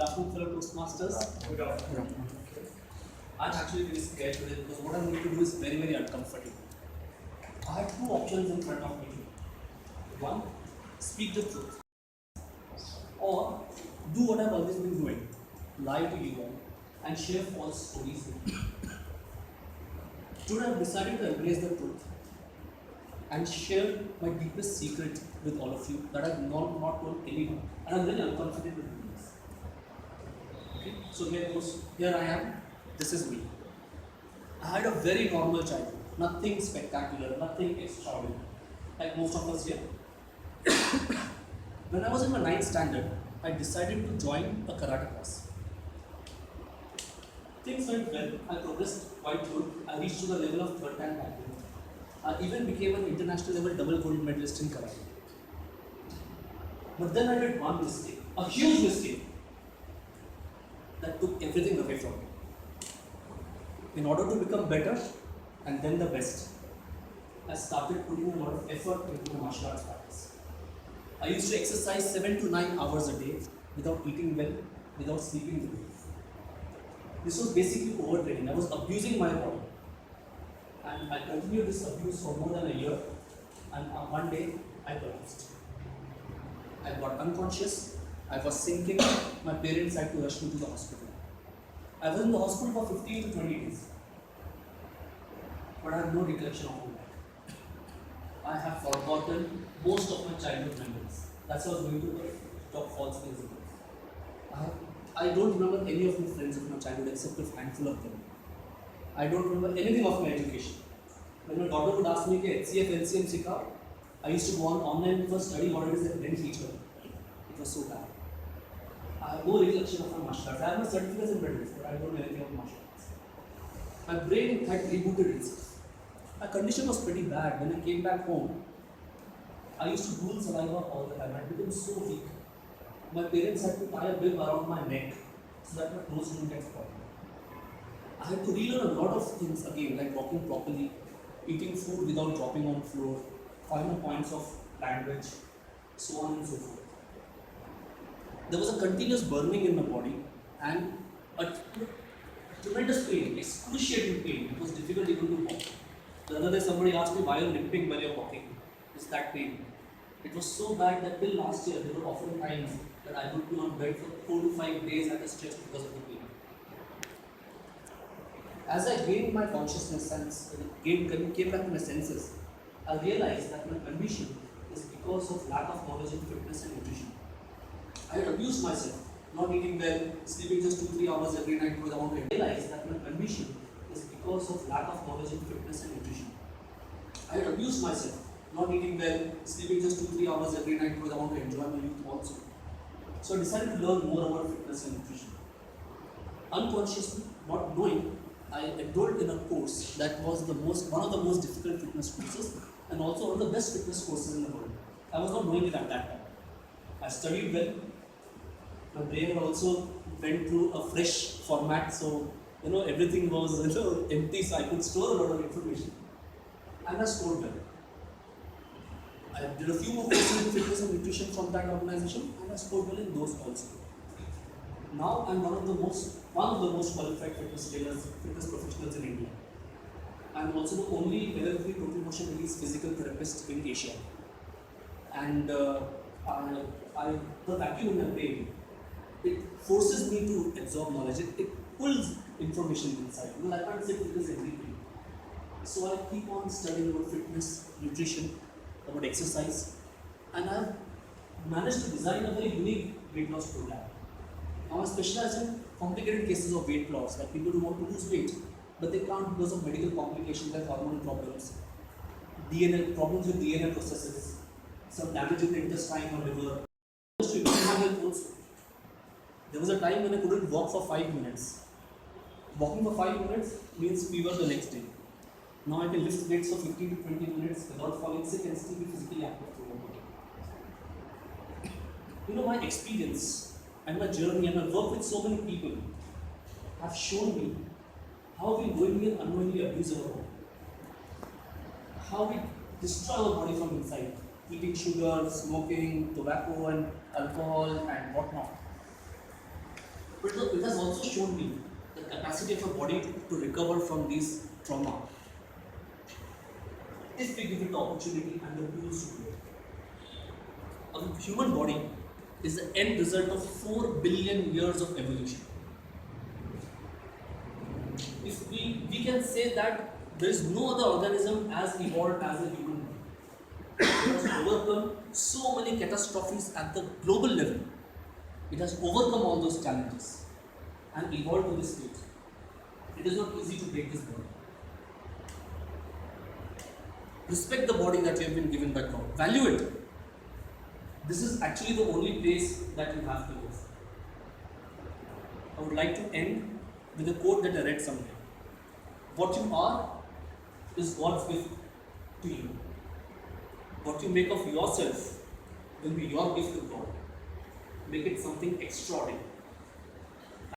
Good afternoon, fellow Toastmasters. Good afternoon. I'm actually very scared today because what I'm going to do is very, very uncomfortable. I have two options in front of me. One, speak the truth. Or do what I've always been doing, lie to you all and share false stories with you. Today I've decided to embrace the truth and share my deepest secret with all of you that I've not told anyone, and I'm very uncomfortable doing this. Okay, so here I am, this is me. I had a very normal childhood, nothing spectacular, nothing extraordinary, like most of us here. When I was in my 9th standard, I decided to join a karate class. Things went well, I progressed quite good, I reached to the level of 3rd dan black belt. I even became an international level double gold medalist in karate. But then I did one mistake, a huge mistake, that took everything away from me. In order to become better and then the best, I started putting a lot of effort into my martial arts practice. I used to exercise 7 to 9 hours a day without eating well, without sleeping well. This was basically overtraining. I was abusing my body. And I continued this abuse for more than a year, and one day I collapsed. I got unconscious, I was sinking, my parents had to rush me to the hospital. I was in the hospital for 15 to 20 days, but I have no recollection of all that. I have forgotten most of my childhood memories. That's why I was going to talk false things about. I don't remember any of my friends of my childhood except a handful of them. I don't remember anything of my education. When my daughter would ask me, HCF, LCM, Sikha, I used to go on online for study what it is that then teach her. It was so bad. I have no recollection of my martial arts. I have my certificates and medals, but I don't know anything of martial arts. My brain had rebooted itself. My condition was pretty bad. When I came back home, I used to drool saliva all the time. I became so weak. My parents had to tie a bib around my neck so that my toes didn't get spoiled. I had to relearn a lot of things again, like walking properly, eating food without dropping on the floor, finer points of language, so on and so forth. There was a continuous burning in my body and a tremendous pain, excruciating pain. It was difficult even to walk. The other day somebody asked me, why are you limping while you're walking? It's that pain. It was so bad that till last year there were often times that I would be on bed for 4 to 5 days at a stretch because of the pain. As I gained my consciousness and came back to my senses, I realized that my condition is because of lack of knowledge in fitness and nutrition. I had abused myself, not eating well, sleeping just 2-3 hours every night because I want to realize that my condition is because of lack of knowledge in fitness and nutrition. I had abused myself, not eating well, sleeping just 2-3 hours every night because I want to enjoy my youth also. So I decided to learn more about fitness and nutrition. Unconsciously, not knowing, I enrolled in a course that was one of the most difficult fitness courses and also one of the best fitness courses in the world. I was not knowing it at that time. I studied well. My brain also went through a fresh format, so everything was empty, so I could store a lot of information. And I scored well. I did a few more courses in fitness and nutrition from that organization, and I scored well in those also. Now I'm one of the most qualified fitness trainers, fitness professionals in India. I'm also the only level 3 total motion release physical therapist in Asia. And the vacuum in my brain, it forces me to absorb knowledge. It pulls information inside. I can't say fitness everything. So I keep on studying about fitness, nutrition, about exercise, and I've managed to design a very unique weight loss program. Now I specialize in complicated cases of weight loss, like people who want to lose weight, but they can't because of medical complications like hormonal problems, problems with DNA processes, some damage in the intestine or liver. There was a time when I couldn't walk for 5 minutes. Walking for 5 minutes means fever the next day. Now I can lift weights for 15 to 20 minutes without falling sick and still be physically active for a body. My experience and my journey and my work with so many people have shown me how we knowingly and unknowingly abuse our body. How we destroy our body from inside. Eating sugar, smoking, tobacco and alcohol and whatnot. But it has also shown me the capacity of a body to recover from these trauma if we give it the opportunity and the tools to do it. A human body is the end result of 4 billion years of evolution. If we can say that there is no other organism as evolved as a human body. It has overcome so many catastrophes at the global level. It has overcome all those challenges and evolved to this stage. It is not easy to break this body. Respect the body that you have been given by God. Value it. This is actually the only place that you have to live. I would like to end with a quote that I read somewhere. What you are is God's gift to you. What you make of yourself will be your gift to God. Make it something extraordinary.